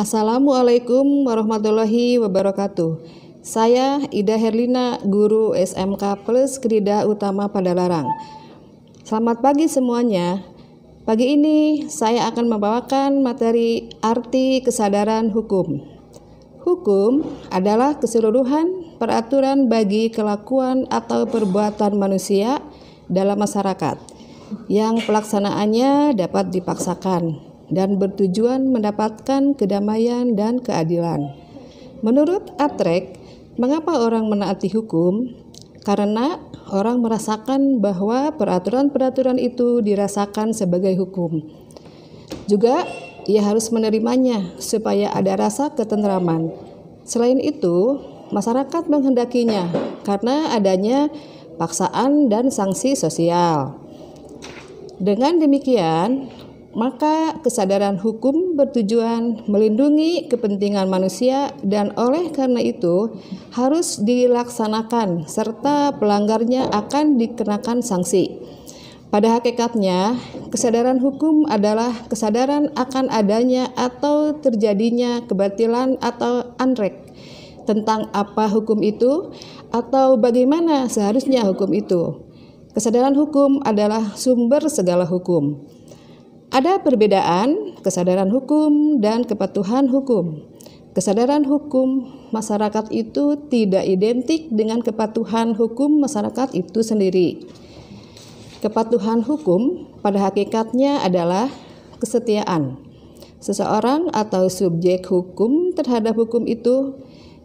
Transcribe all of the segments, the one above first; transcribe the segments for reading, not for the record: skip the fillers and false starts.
Assalamualaikum warahmatullahi wabarakatuh. Saya Ida Herlina, guru SMK Plus Krida Utama Padalarang. Selamat pagi semuanya. Pagi ini saya akan membawakan materi arti kesadaran hukum. Hukum adalah keseluruhan peraturan bagi kelakuan atau perbuatan manusia dalam masyarakat yang pelaksanaannya dapat dipaksakan dan bertujuan mendapatkan kedamaian dan keadilan. Menurut Atrek, mengapa orang menaati hukum? Karena orang merasakan bahwa peraturan-peraturan itu dirasakan sebagai hukum. Juga, ia harus menerimanya supaya ada rasa ketentraman. Selain itu, masyarakat menghendakinya karena adanya paksaan dan sanksi sosial. Dengan demikian, maka kesadaran hukum bertujuan melindungi kepentingan manusia dan oleh karena itu harus dilaksanakan serta pelanggarnya akan dikenakan sanksi. Pada hakikatnya, kesadaran hukum adalah kesadaran akan adanya atau terjadinya kebatilan atau anrek tentang apa hukum itu atau bagaimana seharusnya hukum itu. Kesadaran hukum adalah sumber segala hukum. Ada perbedaan kesadaran hukum dan kepatuhan hukum. Kesadaran hukum masyarakat itu tidak identik dengan kepatuhan hukum masyarakat itu sendiri. Kepatuhan hukum pada hakikatnya adalah kesetiaan seseorang atau subjek hukum terhadap hukum itu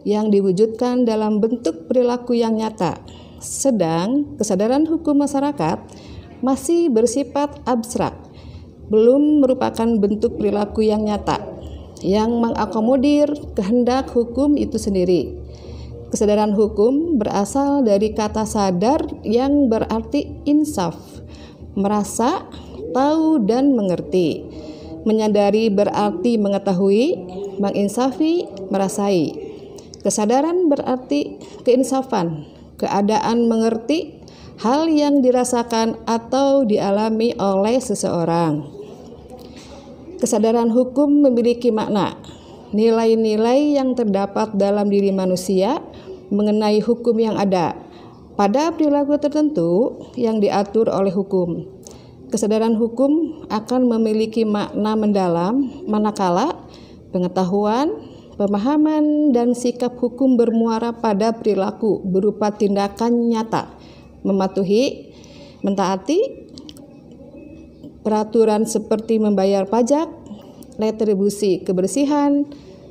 yang diwujudkan dalam bentuk perilaku yang nyata. Sedang kesadaran hukum masyarakat masih bersifat abstrak, belum merupakan bentuk perilaku yang nyata, yang mengakomodir kehendak hukum itu sendiri. Kesadaran hukum berasal dari kata sadar yang berarti insaf, merasa, tahu, dan mengerti. Menyadari berarti mengetahui, menginsafi, merasai. Kesadaran berarti keinsafan, keadaan mengerti, hal yang dirasakan atau dialami oleh seseorang. Kesadaran hukum memiliki makna, nilai-nilai yang terdapat dalam diri manusia mengenai hukum yang ada pada perilaku tertentu yang diatur oleh hukum. Kesadaran hukum akan memiliki makna mendalam manakala pengetahuan, pemahaman, dan sikap hukum bermuara pada perilaku berupa tindakan nyata, mematuhi, mentaati peraturan seperti membayar pajak, retribusi kebersihan,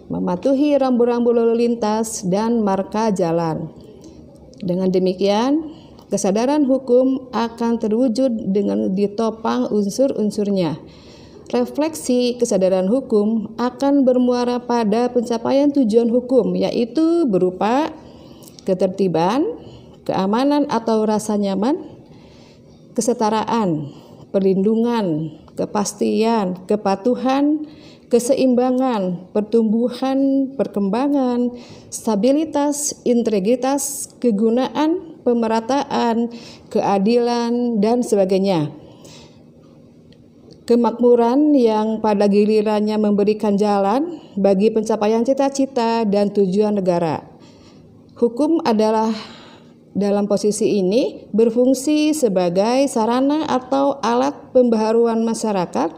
mematuhi rambu-rambu lalu lintas, dan marka jalan. Dengan demikian, kesadaran hukum akan terwujud dengan ditopang unsur-unsurnya. Refleksi kesadaran hukum akan bermuara pada pencapaian tujuan hukum, yaitu berupa ketertiban, keamanan atau rasa nyaman, kesetaraan, perlindungan, kepastian, kepatuhan, keseimbangan, pertumbuhan, perkembangan, stabilitas, integritas, kegunaan, pemerataan, keadilan, dan sebagainya. Kemakmuran yang pada gilirannya memberikan jalan bagi pencapaian cita-cita dan tujuan negara. Hukum adalah dalam posisi ini berfungsi sebagai sarana atau alat pembaharuan masyarakat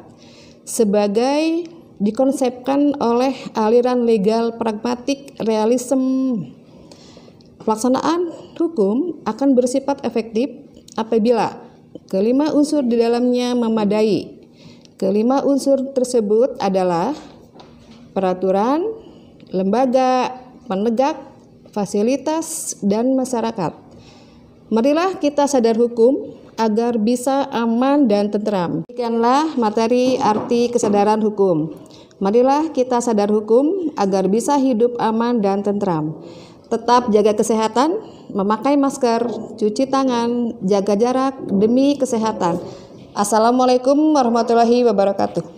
sebagai dikonsepkan oleh aliran legal pragmatik realisme. Pelaksanaan hukum akan bersifat efektif apabila kelima unsur di dalamnya memadai. Kelima unsur tersebut adalah peraturan, lembaga, penegak, fasilitas, dan masyarakat. Marilah kita sadar hukum agar bisa aman dan tentram. Demikianlah materi arti kesadaran hukum. Marilah kita sadar hukum agar bisa hidup aman dan tentram. Tetap jaga kesehatan, memakai masker, cuci tangan, jaga jarak demi kesehatan. Assalamualaikum warahmatullahi wabarakatuh.